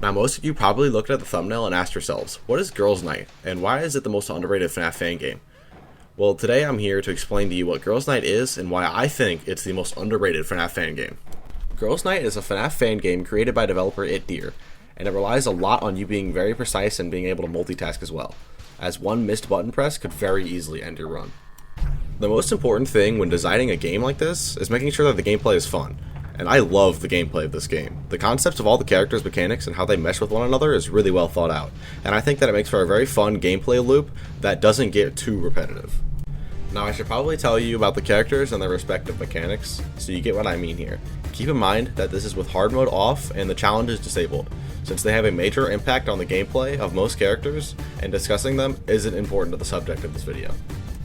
Now most of you probably looked at the thumbnail and asked yourselves, what is Girls Night, and why is it the most underrated FNAF fan game? Well, today I'm here to explain to you what Girls Night is and why I think it's the most underrated FNAF fan game. Girls Night is a FNAF fan game created by developer itdeer, and it relies a lot on you being very precise and being able to multitask as well, as one missed button press could very easily end your run. The most important thing when designing a game like this is making sure that the gameplay is fun. And I love the gameplay of this game. The concepts of all the characters' mechanics and how they mesh with one another is really well thought out, and I think that it makes for a very fun gameplay loop that doesn't get too repetitive. Now I should probably tell you about the characters and their respective mechanics, so you get what I mean here. Keep in mind that this is with hard mode off and the challenge is disabled, since they have a major impact on the gameplay of most characters, and discussing them isn't important to the subject of this video.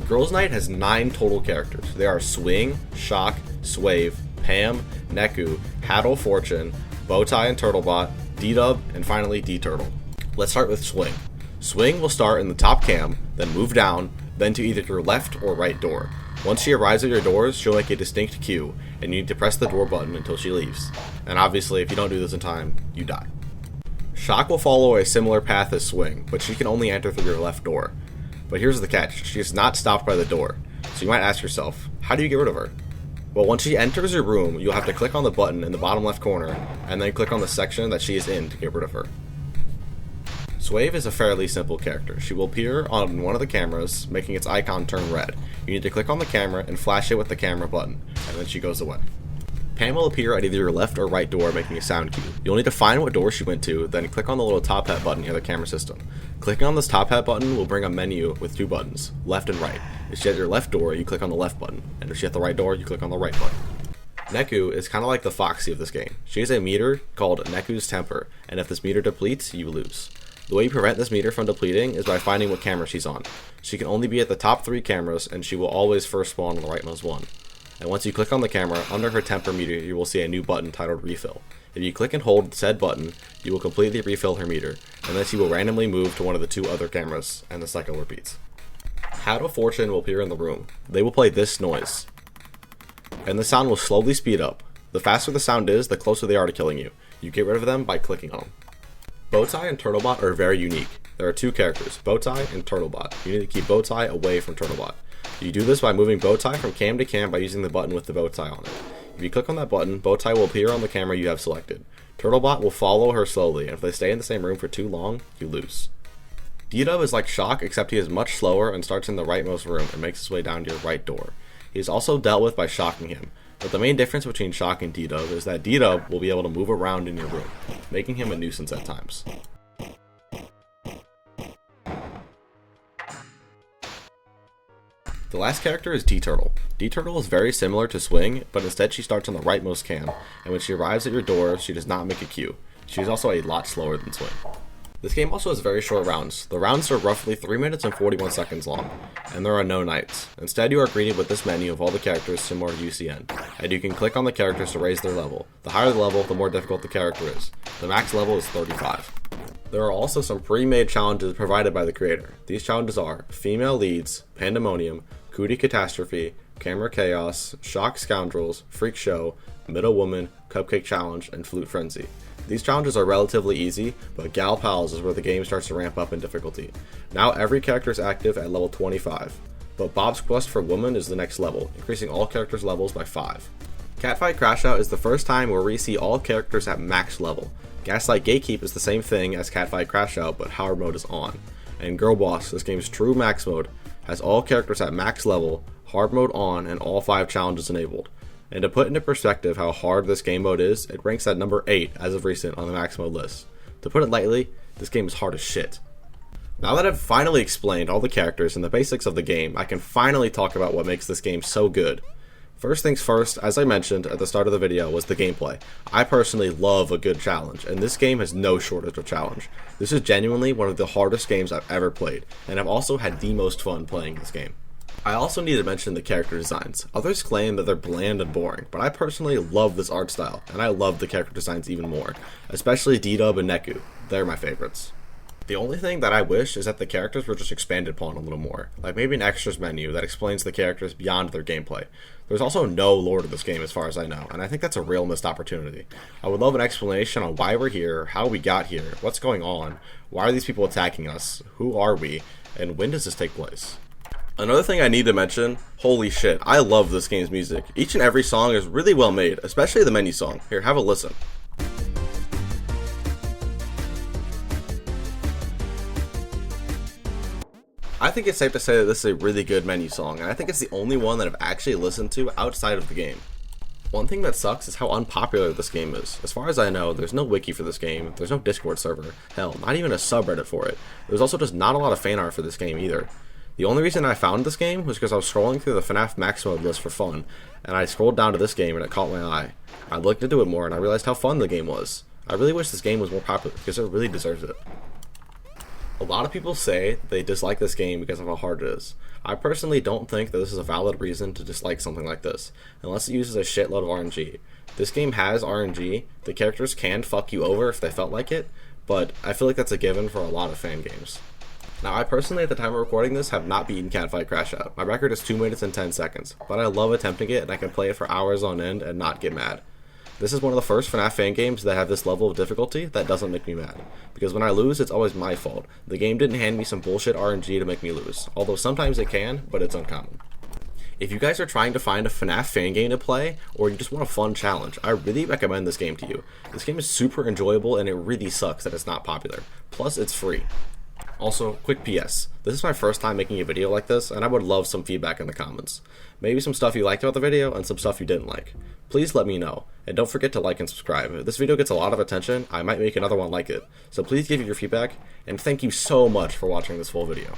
Girls Night has 9 total characters. They are Swing, Shock, Swave, Pam, Neku, Haddle Fortune, Bowtie and Turtlebot, D-Dub, and finally D-Turtle. Let's start with Swing. Swing will start in the top cam, then move down, then to either your left or right door. Once she arrives at your doors, she'll make a distinct cue, and you need to press the door button until she leaves. And obviously, if you don't do this in time, you die. Shock will follow a similar path as Swing, but she can only enter through your left door. But here's the catch, she is not stopped by the door. So you might ask yourself, how do you get rid of her? Well, once she enters your room, you'll have to click on the button in the bottom left corner, and then click on the section that she is in to get rid of her. Swave is a fairly simple character. She will appear on one of the cameras, making its icon turn red. You need to click on the camera and flash it with the camera button, and then she goes away. Pam will appear at either your left or right door, making a sound cue. You'll need to find what door she went to, then click on the little top hat button near the camera system. Clicking on this top hat button will bring a menu with 2 buttons, left and right. If she's at your left door, you click on the left button, and if she's at the right door, you click on the right button. Neku is kind of like the Foxy of this game. She has a meter called Neku's Temper, and if this meter depletes, you lose. The way you prevent this meter from depleting is by finding what camera she's on. She can only be at the top 3 cameras, and she will always first spawn on the rightmost one. And once you click on the camera, under her temper meter, you will see a new button titled Refill. If you click and hold said button, you will completely refill her meter, and then she will randomly move to one of the 2 other cameras, and the cycle repeats. Haddle Fortune will appear in the room. They will play this noise, and the sound will slowly speed up. The faster the sound is, the closer they are to killing you. You get rid of them by clicking on them. Bowtie and Turtlebot are very unique. There are 2 characters, Bowtie and Turtlebot. You need to keep Bowtie away from Turtlebot. You do this by moving Bowtie from cam to cam by using the button with the Bowtie on it. If you click on that button, Bowtie will appear on the camera you have selected. Turtlebot will follow her slowly, and if they stay in the same room for too long, you lose. D-Dub is like Shock, except he is much slower and starts in the rightmost room and makes his way down to your right door. He is also dealt with by shocking him, but the main difference between Shock and D-Dub is that D-Dub will be able to move around in your room, making him a nuisance at times. The last character is D-Turtle. D-Turtle is very similar to Swing, but instead she starts on the rightmost cam, and when she arrives at your door, she does not make a queue. She is also a lot slower than Swing. This game also has very short rounds. The rounds are roughly 3 minutes and 41 seconds long, and there are no nights. Instead, you are greeted with this menu of all the characters similar to UCN, and you can click on the characters to raise their level. The higher the level, the more difficult the character is. The max level is 35. There are also some pre-made challenges provided by the creator. These challenges are Female Leads, Pandemonium, Cootie Catastrophe, Camera Chaos, Shock Scoundrels, Freak Show, Middle Woman, Cupcake Challenge, and Flute Frenzy. These challenges are relatively easy, but Gal Pals is where the game starts to ramp up in difficulty. Now every character is active at level 25, but Bob's Quest for Woman is the next level, increasing all characters' levels by 5. Catfight Crashout is the first time where we see all characters at max level. Gaslight Gatekeep is the same thing as Catfight Crashout, but hard mode is on. And Girl Boss, this game's true max mode, has all characters at max level, hard mode on, and all 5 challenges enabled. And to put into perspective how hard this game mode is, it ranks at number 8 as of recent on the max mode list. To put it lightly, this game is hard as shit. Now that I've finally explained all the characters and the basics of the game, I can finally talk about what makes this game so good. First things first, as I mentioned at the start of the video, was the gameplay. I personally love a good challenge, and this game has no shortage of challenge. This is genuinely one of the hardest games I've ever played, and I've also had the most fun playing this game. I also need to mention the character designs. Others claim that they're bland and boring, but I personally love this art style, and I love the character designs even more, especially D-Dub and Neku. They're my favorites. The only thing that I wish is that the characters were just expanded upon a little more, like maybe an extras menu that explains the characters beyond their gameplay. There's also no lore to this game as far as I know, and I think that's a real missed opportunity. I would love an explanation on why we're here, how we got here, what's going on, why are these people attacking us, who are we, and when does this take place? Another thing I need to mention, holy shit, I love this game's music. Each and every song is really well made, especially the menu song. Here, have a listen. I think it's safe to say that this is a really good menu song, and I think it's the only one that I've actually listened to outside of the game. One thing that sucks is how unpopular this game is. As far as I know, there's no wiki for this game, there's no Discord server, hell, not even a subreddit for it. There's also just not a lot of fan art for this game either. The only reason I found this game was because I was scrolling through the FNAF Max Mode list for fun, and I scrolled down to this game and it caught my eye. I looked into it more and I realized how fun the game was. I really wish this game was more popular because it really deserves it. A lot of people say they dislike this game because of how hard it is. I personally don't think that this is a valid reason to dislike something like this, unless it uses a shitload of RNG. This game has RNG, the characters can fuck you over if they felt like it, but I feel like that's a given for a lot of fan games. Now, I personally, at the time of recording this, have not beaten Catfight Crash Out. My record is 2 minutes and 10 seconds, but I love attempting it and I can play it for hours on end and not get mad. This is one of the first FNAF fan games that have this level of difficulty that doesn't make me mad. Because when I lose, it's always my fault. The game didn't hand me some bullshit RNG to make me lose. Although sometimes it can, but it's uncommon. If you guys are trying to find a FNAF fan game to play, or you just want a fun challenge, I really recommend this game to you. This game is super enjoyable and it really sucks that it's not popular. Plus, it's free. Also, quick PS, this is my first time making a video like this, and I would love some feedback in the comments. Maybe some stuff you liked about the video, and some stuff you didn't like. Please let me know, and don't forget to like and subscribe. If this video gets a lot of attention, I might make another one like it, so please give your feedback, and thank you so much for watching this full video.